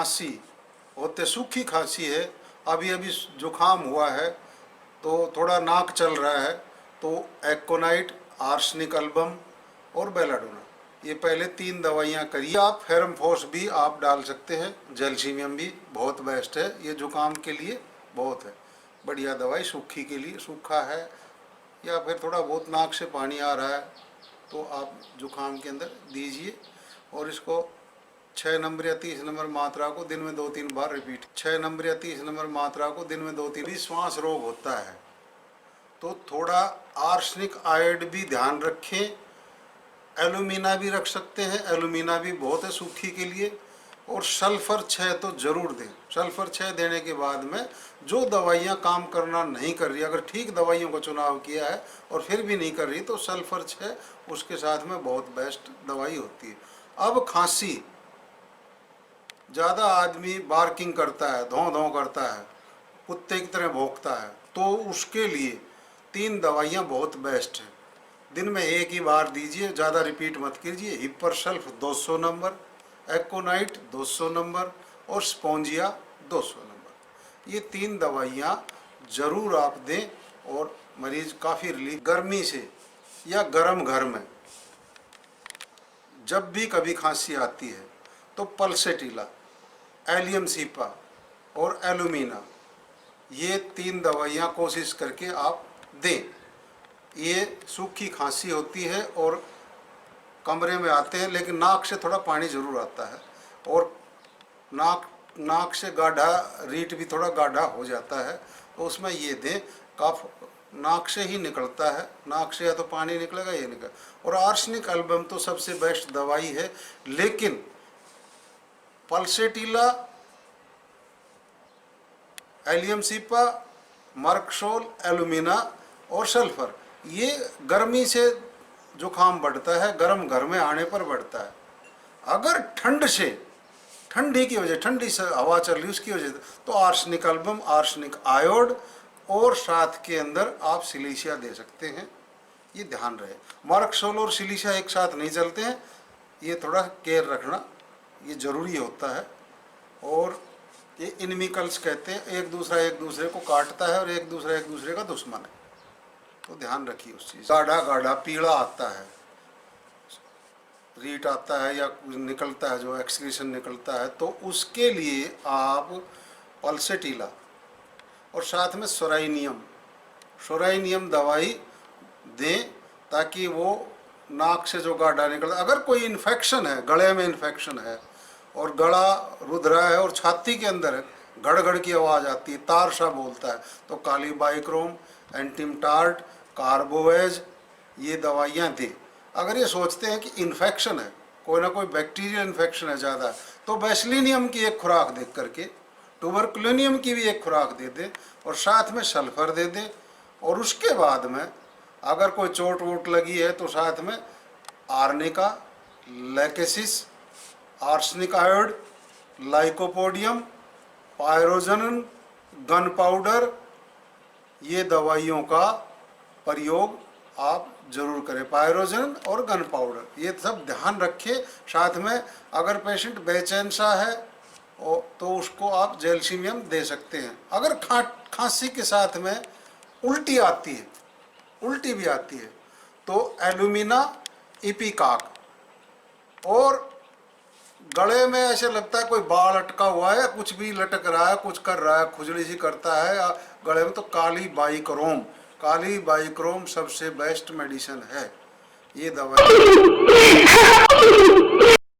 खांसी होते, सूखी खांसी है, अभी अभी जुकाम हुआ है, तो थोड़ा नाक चल रहा है, तो एक्कोनाइट, आर्सेनिक अल्बम और बेलाडोना, ये पहले 3 दवाइयाँ करिए। आप फेरमफोस भी आप डाल सकते हैं, जैल्सीमियम भी बहुत बेस्ट है, ये जुकाम के लिए बहुत है बढ़िया दवाई। सूखी के लिए, सूखा है या फिर थोड़ा बहुत नाक से पानी आ रहा है तो आप जुकाम के अंदर दीजिए। और इसको 6 नंबर या 30 नंबर मात्रा को दिन में 2-3 बार रिपीट, 6 नंबर या 30 नंबर मात्रा को दिन में 2-3 भी। श्वास रोग होता है तो थोड़ा आर्सेनिक आयोड भी ध्यान रखें, एलुमिना भी रख सकते हैं, एलुमिना भी बहुत है सूखी के लिए। और सल्फर 6 तो ज़रूर दें। सल्फर 6 देने के बाद में जो दवाइयाँ काम करना नहीं कर रही, अगर ठीक दवाइयों का चुनाव किया है और फिर भी नहीं कर रही, तो सल्फर 6 उसके साथ में बहुत बेस्ट दवाई होती है। अब खांसी, ज़्यादा आदमी बार्किंग करता है, धों धों करता है, कुत्ते की तरह भौंकता है, तो उसके लिए 3 दवाइयाँ बहुत बेस्ट हैं। दिन में 1 ही बार दीजिए, ज़्यादा रिपीट मत कीजिए। हिपरसल्फ 200 नंबर, एक्कोनाइट 200 नंबर और स्पोंजिया 200 नंबर, ये 3 दवाइयाँ ज़रूर आप दें और मरीज़ काफ़ी रिलीफ। गर्मी से या गर्म घर में जब भी कभी खांसी आती है तो पल्सेटिला, एलियम सीपा और एलुमिना, ये 3 दवाइयाँ कोशिश करके आप दें। ये सूखी खांसी होती है और कमरे में आते हैं, लेकिन नाक से थोड़ा पानी ज़रूर आता है और नाक से गाढ़ा, रीट भी थोड़ा गाढ़ा हो जाता है, तो उसमें ये दें। कफ नाक से ही निकलता है, नाक से या तो पानी निकलेगा, ये निकल। और आर्सेनिक अल्बम तो सबसे बेस्ट दवाई है, लेकिन pulsatilla, allium cepa, Merc Sol, alumina और सल्फर, ये गर्मी से जुकाम बढ़ता है, गर्म घर में आने पर बढ़ता है। अगर ठंडी की वजह, ठंडी से हवा चल रही उसकी वजह से, तो आर्सेनिक अल्बम, आर्सेनिक आयोड और साथ के अंदर आप सिलीशिया दे सकते हैं, ये ध्यान रहे। मर्कसोल और सिलीशिया एक साथ नहीं चलते हैं, ये थोड़ा केयर रखना ये ज़रूरी होता है। और ये इनमिकल्स कहते हैं, एक दूसरे को काटता है और एक दूसरे का दुश्मन है, तो ध्यान रखिए उस चीज़। गाढ़ा गाढ़ा पीला आता है, रीट आता है या निकलता है, जो एक्सक्रीशन निकलता है, तो उसके लिए आप पल्सेटिला और साथ में सोराइनियम दवाई दें, ताकि वो नाक से जो गाढ़ा निकलता, अगर कोई इन्फेक्शन है, गले में इन्फेक्शन है और गला रुध रहा है और छाती के अंदर है, गड़गड़ की आवाज़ आती है, तार सा बोलता है, तो काली बाइक्रोम, एंटीमटार्ट, कार्बोवेज, ये दवाइयाँ दें। अगर ये सोचते हैं कि इन्फेक्शन है, कोई ना कोई बैक्टीरियल इन्फेक्शन है ज़्यादा, तो बेसिलिनियम की एक खुराक दे करके, ट्यूबरकुलिनियम की भी एक खुराक दे दें और साथ में सल्फर दे दें। और उसके बाद में अगर कोई चोट वोट लगी है तो साथ में arnica, lachesis, arsenic आयोड, lycopodium, pyrogen, gun powder, ये दवाइयों का प्रयोग आप जरूर करें। पायरोजन और गन पाउडर, ये सब ध्यान रखें। साथ में अगर पेशेंट बेचैन सा है तो उसको आप जैल्सीमियम दे सकते हैं। अगर खांसी के साथ में उल्टी आती है, उल्टी भी आती है, तो एलुमिना, इपिकाक, और गले में ऐसे लगता है कोई बाल अटका हुआ है या कुछ भी लटक रहा है, कुछ कर रहा है, खुजली सी करता है या गले में, तो काली बाइक्रोम सबसे बेस्ट मेडिसिन है, ये दवाई।